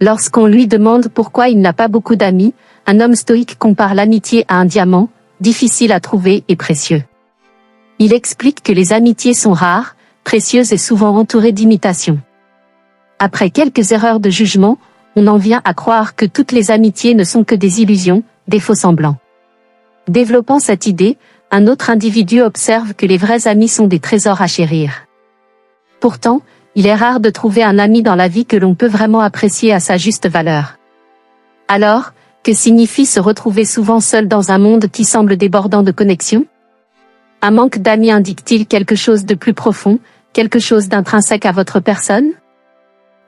Lorsqu'on lui demande pourquoi il n'a pas beaucoup d'amis, un homme stoïque compare l'amitié à un diamant, difficile à trouver et précieux. Il explique que les amitiés sont rares, précieuses et souvent entourées d'imitations. Après quelques erreurs de jugement, on en vient à croire que toutes les amitiés ne sont que des illusions, des faux-semblants. Développant cette idée, un autre individu observe que les vrais amis sont des trésors à chérir. Pourtant, il est rare de trouver un ami dans la vie que l'on peut vraiment apprécier à sa juste valeur. Alors, que signifie se retrouver souvent seul dans un monde qui semble débordant de connexions? Un manque d'amis indique-t-il quelque chose de plus profond, quelque chose d'intrinsèque à votre personne?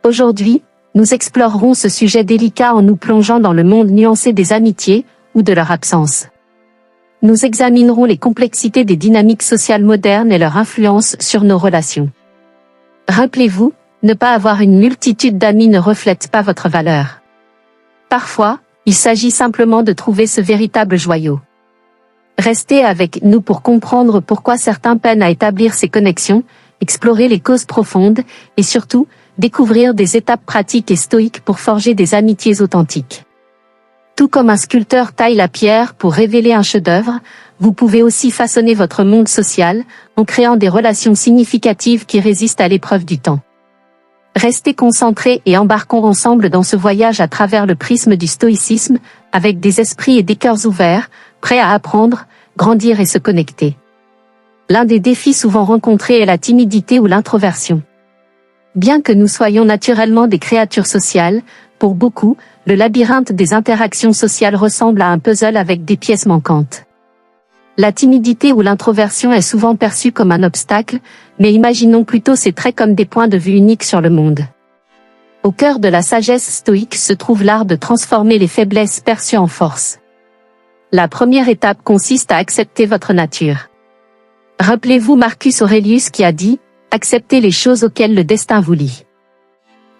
Aujourd'hui, nous explorerons ce sujet délicat en nous plongeant dans le monde nuancé des amitiés, ou de leur absence. Nous examinerons les complexités des dynamiques sociales modernes et leur influence sur nos relations. Rappelez-vous, ne pas avoir une multitude d'amis ne reflète pas votre valeur. Parfois, il s'agit simplement de trouver ce véritable joyau. Restez avec nous pour comprendre pourquoi certains peinent à établir ces connexions, explorer les causes profondes, et surtout, découvrir des étapes pratiques et stoïques pour forger des amitiés authentiques. Tout comme un sculpteur taille la pierre pour révéler un chef-d'œuvre, vous pouvez aussi façonner votre monde social, en créant des relations significatives qui résistent à l'épreuve du temps. Restez concentrés et embarquons ensemble dans ce voyage à travers le prisme du stoïcisme, avec des esprits et des cœurs ouverts, prêts à apprendre, grandir et se connecter. L'un des défis souvent rencontrés est la timidité ou l'introversion. Bien que nous soyons naturellement des créatures sociales, pour beaucoup, le labyrinthe des interactions sociales ressemble à un puzzle avec des pièces manquantes. La timidité ou l'introversion est souvent perçue comme un obstacle, mais imaginons plutôt ces traits comme des points de vue uniques sur le monde. Au cœur de la sagesse stoïque se trouve l'art de transformer les faiblesses perçues en force. La première étape consiste à accepter votre nature. Rappelez-vous Marcus Aurelius qui a dit « Acceptez les choses auxquelles le destin vous lie ».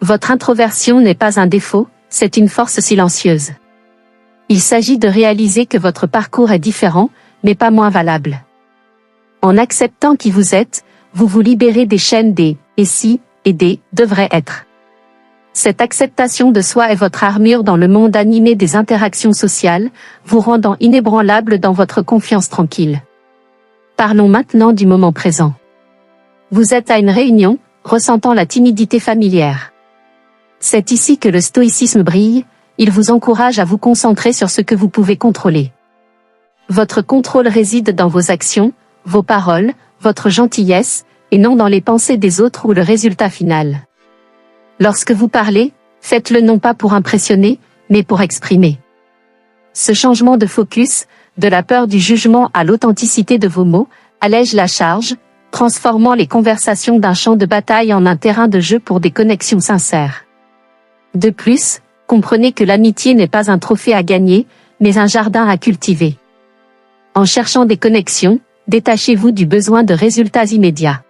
Votre introversion n'est pas un défaut, c'est une force silencieuse. Il s'agit de réaliser que votre parcours est différent, mais pas moins valable. En acceptant qui vous êtes, vous vous libérez des chaînes des « et si » et des « devrait être ». Cette acceptation de soi est votre armure dans le monde animé des interactions sociales, vous rendant inébranlable dans votre confiance tranquille. Parlons maintenant du moment présent. Vous êtes à une réunion, ressentant la timidité familière. C'est ici que le stoïcisme brille, il vous encourage à vous concentrer sur ce que vous pouvez contrôler. Votre contrôle réside dans vos actions, vos paroles, votre gentillesse, et non dans les pensées des autres ou le résultat final. Lorsque vous parlez, faites-le non pas pour impressionner, mais pour exprimer. Ce changement de focus, de la peur du jugement à l'authenticité de vos mots, allège la charge, transformant les conversations d'un champ de bataille en un terrain de jeu pour des connexions sincères. De plus, comprenez que l'amitié n'est pas un trophée à gagner, mais un jardin à cultiver. En cherchant des connexions, détachez-vous du besoin de résultats immédiats.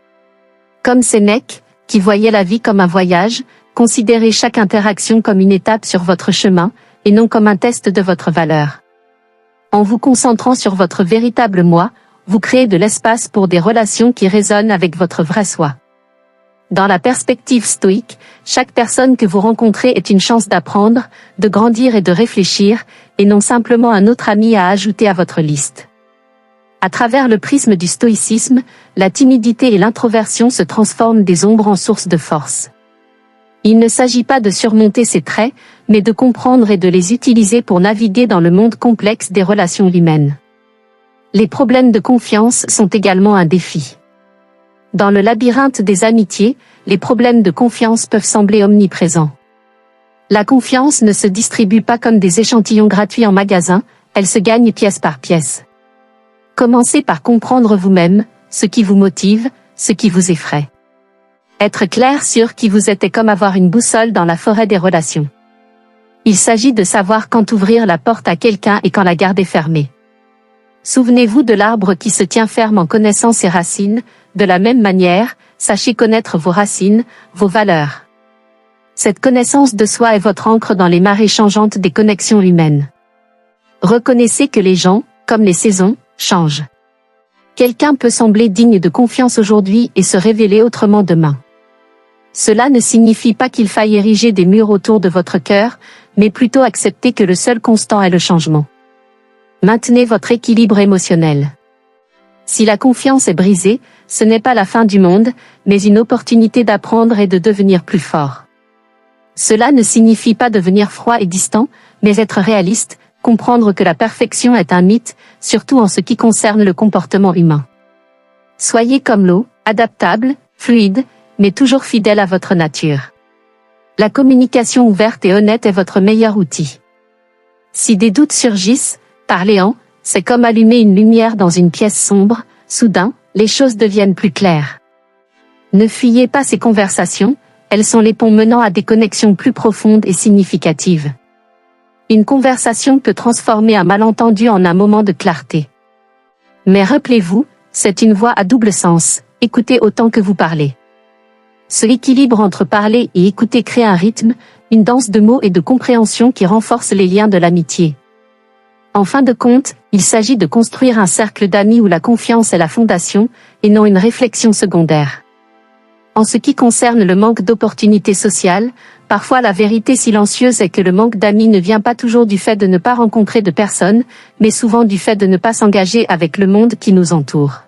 Comme Sénèque, qui voyait la vie comme un voyage, considérez chaque interaction comme une étape sur votre chemin, et non comme un test de votre valeur. En vous concentrant sur votre véritable moi, vous créez de l'espace pour des relations qui résonnent avec votre vrai soi. Dans la perspective stoïque, chaque personne que vous rencontrez est une chance d'apprendre, de grandir et de réfléchir, et non simplement un autre ami à ajouter à votre liste. À travers le prisme du stoïcisme, la timidité et l'introversion se transforment des ombres en sources de force. Il ne s'agit pas de surmonter ces traits, mais de comprendre et de les utiliser pour naviguer dans le monde complexe des relations humaines. Les problèmes de confiance sont également un défi. Dans le labyrinthe des amitiés, les problèmes de confiance peuvent sembler omniprésents. La confiance ne se distribue pas comme des échantillons gratuits en magasin, elle se gagne pièce par pièce. Commencez par comprendre vous-même, ce qui vous motive, ce qui vous effraie. Être clair sur qui vous êtes est comme avoir une boussole dans la forêt des relations. Il s'agit de savoir quand ouvrir la porte à quelqu'un et quand la garder fermée. Souvenez-vous de l'arbre qui se tient ferme en connaissant ses racines, de la même manière, sachez connaître vos racines, vos valeurs. Cette connaissance de soi est votre ancre dans les marées changeantes des connexions humaines. Reconnaissez que les gens, comme les saisons, changent. Quelqu'un peut sembler digne de confiance aujourd'hui et se révéler autrement demain. Cela ne signifie pas qu'il faille ériger des murs autour de votre cœur, mais plutôt accepter que le seul constant est le changement. Maintenez votre équilibre émotionnel. Si la confiance est brisée, ce n'est pas la fin du monde, mais une opportunité d'apprendre et de devenir plus fort. Cela ne signifie pas devenir froid et distant, mais être réaliste, comprendre que la perfection est un mythe, surtout en ce qui concerne le comportement humain. Soyez comme l'eau, adaptable, fluide, mais toujours fidèle à votre nature. La communication ouverte et honnête est votre meilleur outil. Si des doutes surgissent, parlez-en, c'est comme allumer une lumière dans une pièce sombre, soudain, les choses deviennent plus claires. Ne fuyez pas ces conversations, elles sont les ponts menant à des connexions plus profondes et significatives. Une conversation peut transformer un malentendu en un moment de clarté. Mais rappelez-vous, c'est une voix à double sens, écoutez autant que vous parlez. Ce équilibre entre parler et écouter crée un rythme, une danse de mots et de compréhension qui renforce les liens de l'amitié. En fin de compte, il s'agit de construire un cercle d'amis où la confiance est la fondation, et non une réflexion secondaire. En ce qui concerne le manque d'opportunités sociales, parfois la vérité silencieuse est que le manque d'amis ne vient pas toujours du fait de ne pas rencontrer de personnes, mais souvent du fait de ne pas s'engager avec le monde qui nous entoure.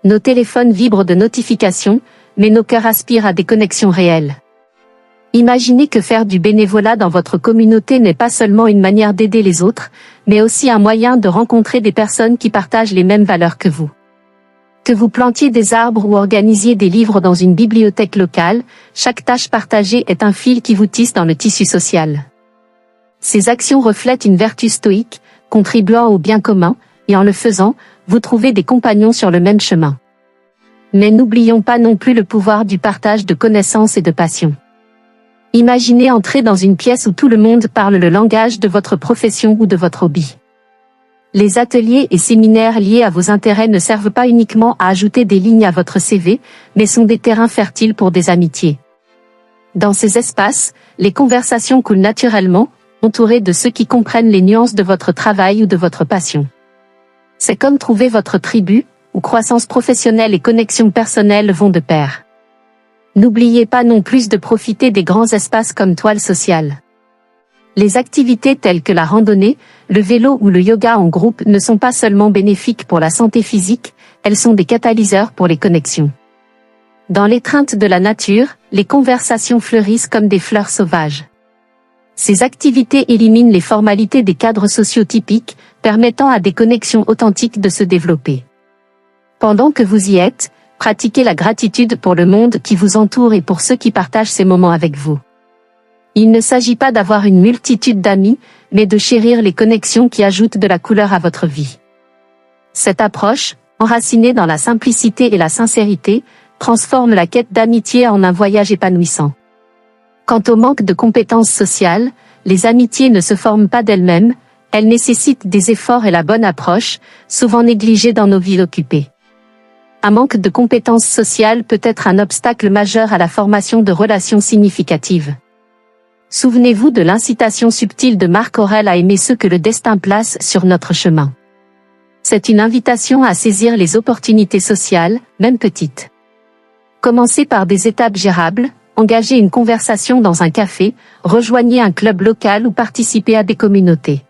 Nos téléphones vibrent de notifications, mais nos cœurs aspirent à des connexions réelles. Imaginez que faire du bénévolat dans votre communauté n'est pas seulement une manière d'aider les autres, mais aussi un moyen de rencontrer des personnes qui partagent les mêmes valeurs que vous. Que vous plantiez des arbres ou organisiez des livres dans une bibliothèque locale, chaque tâche partagée est un fil qui vous tisse dans le tissu social. Ces actions reflètent une vertu stoïque, contribuant au bien commun, et en le faisant, vous trouvez des compagnons sur le même chemin. Mais n'oublions pas non plus le pouvoir du partage de connaissances et de passions. Imaginez entrer dans une pièce où tout le monde parle le langage de votre profession ou de votre hobby. Les ateliers et séminaires liés à vos intérêts ne servent pas uniquement à ajouter des lignes à votre CV, mais sont des terrains fertiles pour des amitiés. Dans ces espaces, les conversations coulent naturellement, entourées de ceux qui comprennent les nuances de votre travail ou de votre passion. C'est comme trouver votre tribu, où croissance professionnelle et connexion personnelle vont de pair. N'oubliez pas non plus de profiter des grands espaces comme toile sociale. Les activités telles que la randonnée, le vélo ou le yoga en groupe ne sont pas seulement bénéfiques pour la santé physique, elles sont des catalyseurs pour les connexions. Dans l'étreinte de la nature, les conversations fleurissent comme des fleurs sauvages. Ces activités éliminent les formalités des cadres sociaux typiques, permettant à des connexions authentiques de se développer. Pendant que vous y êtes, pratiquez la gratitude pour le monde qui vous entoure et pour ceux qui partagent ces moments avec vous. Il ne s'agit pas d'avoir une multitude d'amis, mais de chérir les connexions qui ajoutent de la couleur à votre vie. Cette approche, enracinée dans la simplicité et la sincérité, transforme la quête d'amitié en un voyage épanouissant. Quant au manque de compétences sociales, les amitiés ne se forment pas d'elles-mêmes, elles nécessitent des efforts et la bonne approche, souvent négligées dans nos vies occupées. Un manque de compétences sociales peut être un obstacle majeur à la formation de relations significatives. Souvenez-vous de l'incitation subtile de Marc Aurèle à aimer ceux que le destin place sur notre chemin. C'est une invitation à saisir les opportunités sociales, même petites. Commencez par des étapes gérables, engagez une conversation dans un café, rejoignez un club local ou participez à des communautés.